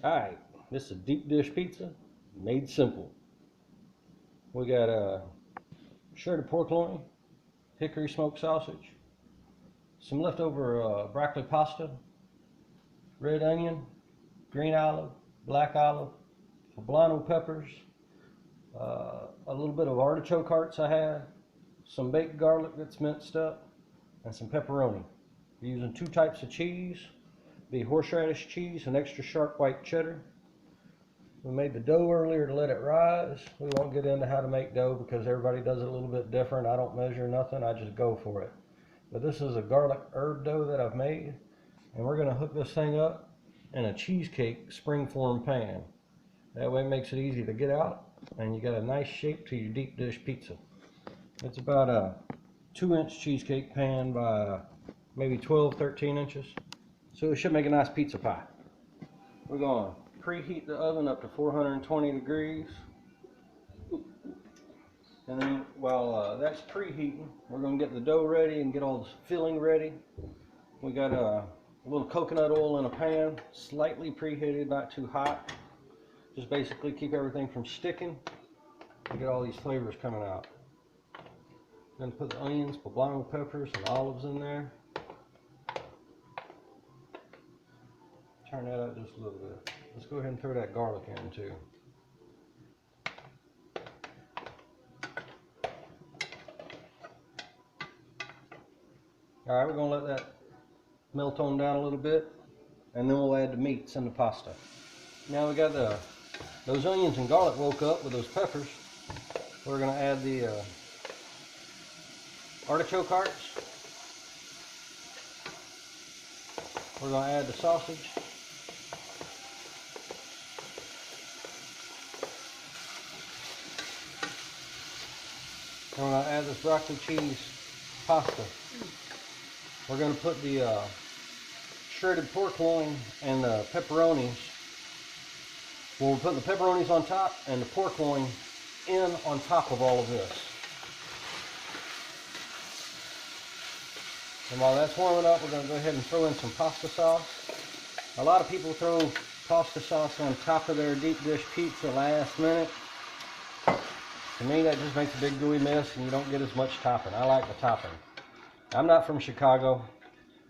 Alright, this is a deep dish pizza made simple. We got shredded pork loin, hickory smoked sausage, some leftover broccoli pasta, red onion, green olive, black olive, poblano peppers, a little bit of artichoke hearts I had, some baked garlic that's minced up, and some pepperoni. We're using two types of cheese, the horseradish cheese and extra sharp white cheddar. We made the dough earlier to let it rise. We won't get into how to make dough because everybody does it a little bit different. I don't measure nothing, I just go for it. But this is a garlic herb dough that I've made, and we're gonna hook this thing up in a cheesecake springform pan. That way it makes it easy to get out, and you got a nice shape to your deep dish pizza. It's about a 2-inch cheesecake pan by maybe 12, 13 inches. So it should make a nice pizza pie. We're gonna preheat the oven up to 420 degrees. And then while that's preheating, we're gonna get the dough ready and get all the filling ready. We got a little coconut oil in a pan, slightly preheated, not too hot. Just basically keep everything from sticking and get all these flavors coming out. Then put the onions, poblano peppers, and olives in there. Turn that up just a little bit. Let's go ahead and throw that garlic in too. Alright, we're going to let that melt on down a little bit, and then we'll add the meats and the pasta. Now we got those onions and garlic woke up with those peppers. We're going to add the artichoke hearts. We're going to add the sausage. And we're going to add this broccoli cheese pasta. We're going to put the shredded pork loin and the pepperonis. Well, we're putting the pepperonis on top and the pork loin in on top of all of this. And while that's warming up, we're going to go ahead and throw in some pasta sauce. A lot of people throw pasta sauce on top of their deep dish pizza last minute. To me, that just makes a big gooey mess and you don't get as much topping. I like the topping. I'm not from Chicago.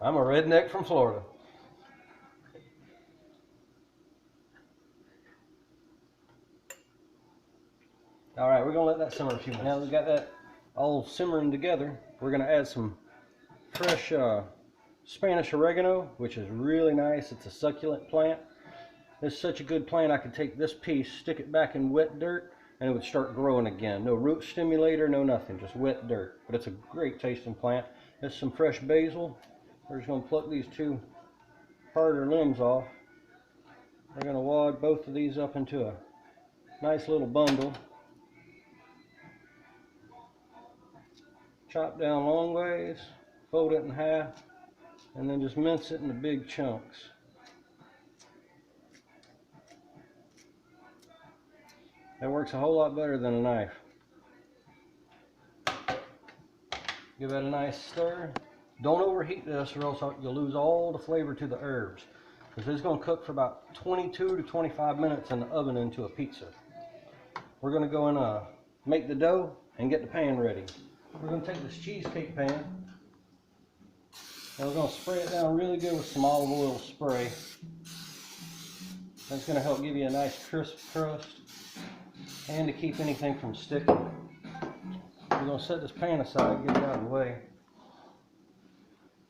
I'm a redneck from Florida. All right, we're gonna let that simmer a few minutes. Now we got that all simmering together, we're gonna add some fresh Spanish oregano, which is really nice. It's a succulent plant. It's such a good plant, I could take this piece, stick it back in wet dirt, and it would start growing again. No root stimulator, no nothing, just wet dirt. But it's a great tasting plant. There's some fresh basil. We're just going to pluck these two harder limbs off. We're going to wad both of these up into a nice little bundle. Chop down long ways, fold it in half, and then just mince it into big chunks. That works a whole lot better than a knife. Give that a nice stir. Don't overheat this or else you'll lose all the flavor to the herbs. Because it's going to cook for about 22 to 25 minutes in the oven into a pizza. We're going to go and make the dough and get the pan ready. We're going to take this cheesecake pan and we're going to spray it down really good with some olive oil spray. That's going to help give you a nice crisp crust and to keep anything from sticking. We're going to set this pan aside, get it out of the way.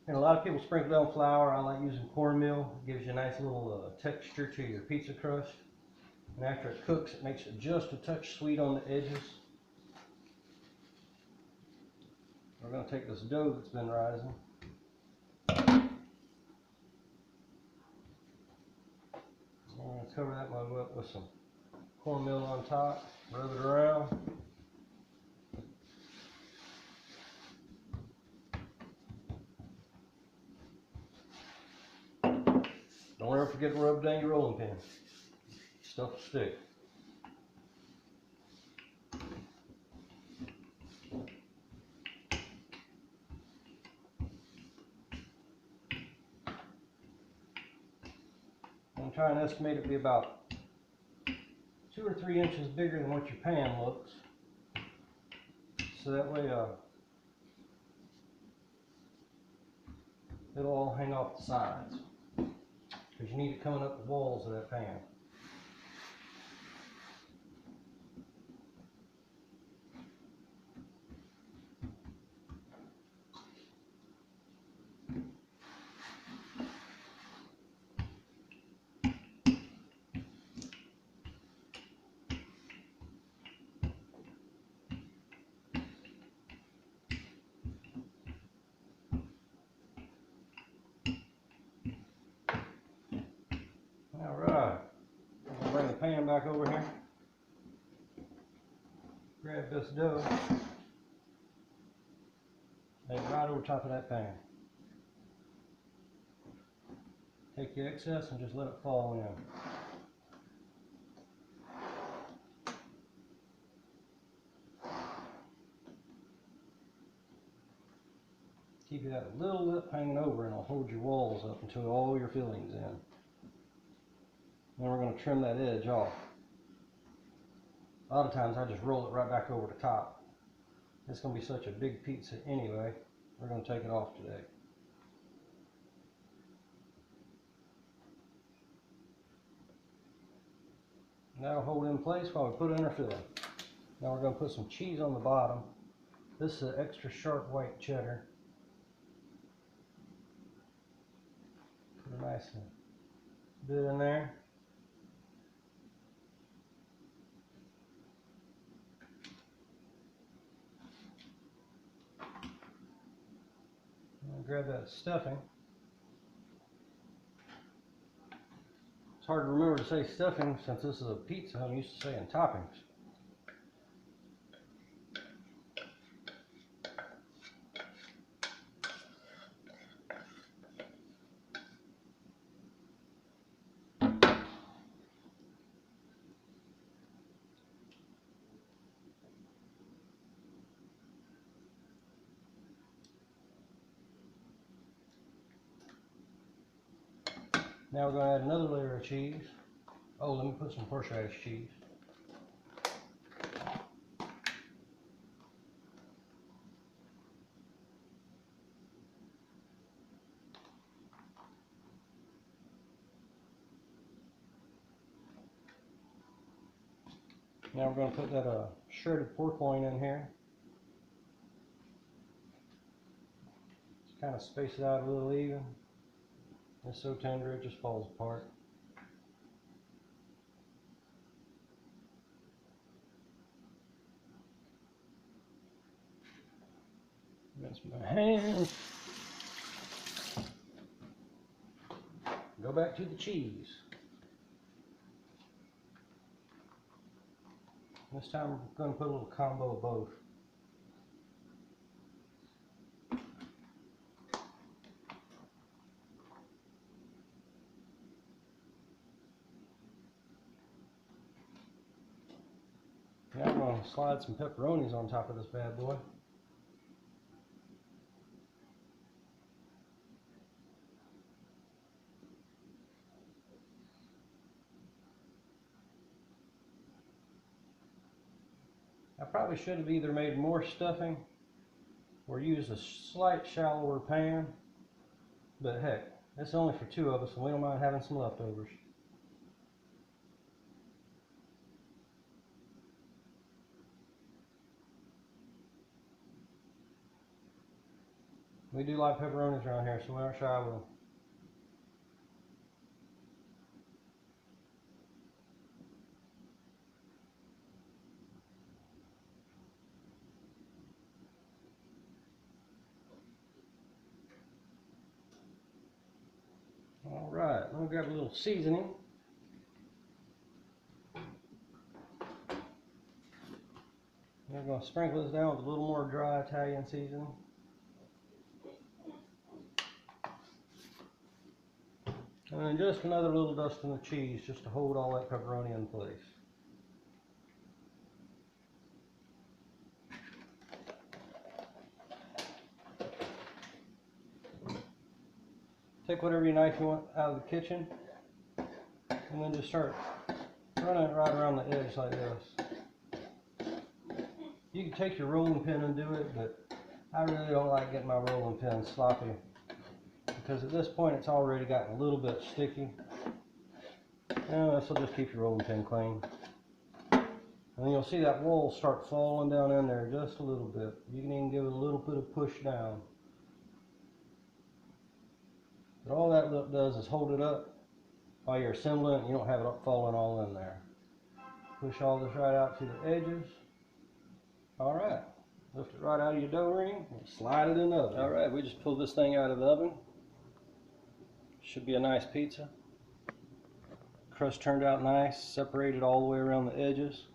And a lot of people sprinkle down flour. I like using cornmeal. It gives you a nice little texture to your pizza crust. And after it cooks, it makes it just a touch sweet on the edges. We're going to take this dough that's been rising. We're going to cover that one up with some cornmeal on top. Rub it around. Don't ever forget to rub down your rolling pin. Stuff will stick. try and estimate it to be about 2 or 3 inches bigger than what your pan looks. So that way it'll all hang off the sides. Because you need it coming up the walls of that pan. Alright, I'm going to bring the pan back over here. Grab this dough. Lay it right over top of that pan. Take the excess and just let it fall in. Keep that little lip hanging over and it'll hold your walls up until all your filling's in. Then we're going to trim that edge off. A lot of times I just roll it right back over the top. It's going to be such a big pizza anyway, we're going to take it off today. And that'll hold in place while we put in our filling. Now we're going to put some cheese on the bottom. This is extra sharp white cheddar. Put a nice bit in there. Grab that stuffing. It's hard to remember to say stuffing since this is a pizza. I'm used to saying toppings. Now we're going to add another layer of cheese. Oh, let me put some horseradish cheese. Now we're going to put that shredded pork loin in here. Just kind of space it out a little even. It's so tender it just falls apart. Rinse my hands. Go back to the cheese. This time we're going to put a little combo of both. Now I'm going to slide some pepperonis on top of this bad boy. I probably should have either made more stuffing or used a slight shallower pan, but heck, it's only for 2 of us and we don't mind having some leftovers. We do like pepperonis around here, so we aren't shy with them. Alright, let me grab a little seasoning. We're going to sprinkle this down with a little more dry Italian seasoning. And then just another little dust in the cheese just to hold all that pepperoni in place. Take whatever knife you want out of the kitchen. and then just start running it right around the edge like this. You can take your rolling pin and do it, but I really don't like getting my rolling pin sloppy, because at this point it's already gotten a little bit sticky. And this will just keep your rolling pin clean. And then you'll see that wool start falling down in there just a little bit. You can even give it a little bit of push down. But all that does is hold it up while you're assembling it. You don't have it falling all in there. Push all this right out to the edges. Alright, lift it right out of your dough ring and slide it in the oven. Alright, we just pulled this thing out of the oven. Should be a nice pizza. Crust turned out nice, separated all the way around the edges.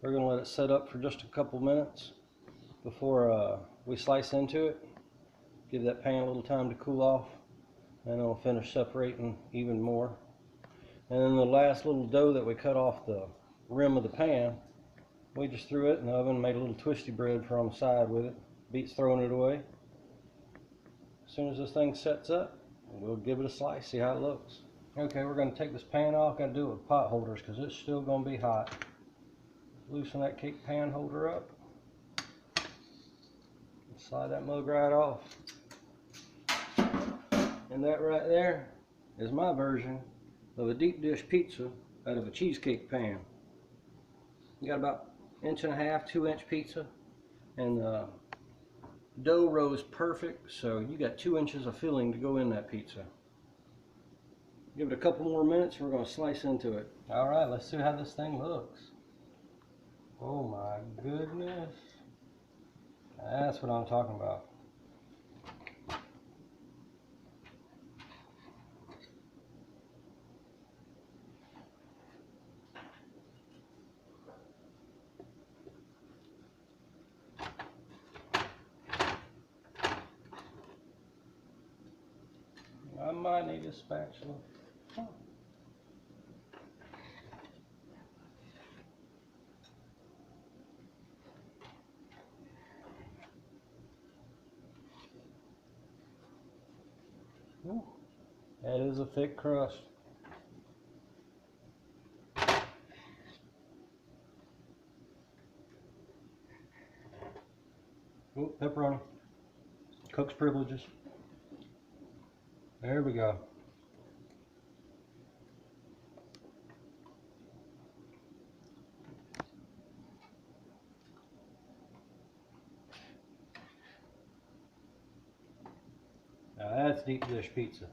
We're going to let it set up for just a couple minutes before we slice into it. Give that pan a little time to cool off, and it'll finish separating even more. And then the last little dough that we cut off the rim of the pan, we just threw it in the oven, made a little twisty bread for on the side with it. Beats throwing it away. As soon as this thing sets up, we'll give it a slice, see how it looks. Okay, we're going to take this pan off. Got to do it with pot holders because it's still going to be hot. Loosen that cake pan holder up. Slide that mug right off. And that right there is my version of a deep dish pizza out of a cheesecake pan. You got about 1.5 to 2 inch pizza, and the dough rose perfect, so you got 2 inches of filling to go in that pizza. Give it a couple more minutes and we're going to slice into it. Alright, let's see how this thing looks. Oh my goodness. That's what I'm talking about. I might need a spatula. Ooh, that is a thick crust. Ooh, pepperoni. Cook's privileges. There we go. Now that's deep dish pizza.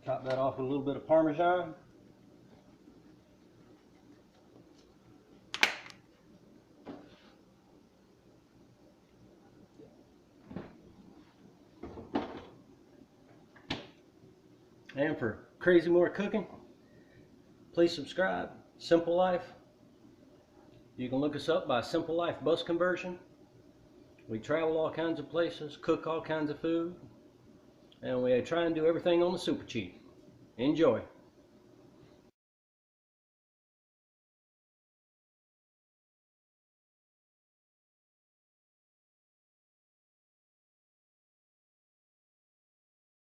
Top that off with a little bit of Parmesan. And for crazy more cooking, please subscribe. Simple Life. You can look us up by Simple Life Bus Conversion. We travel all kinds of places, cook all kinds of food, and we try and do everything on the super cheap. Enjoy.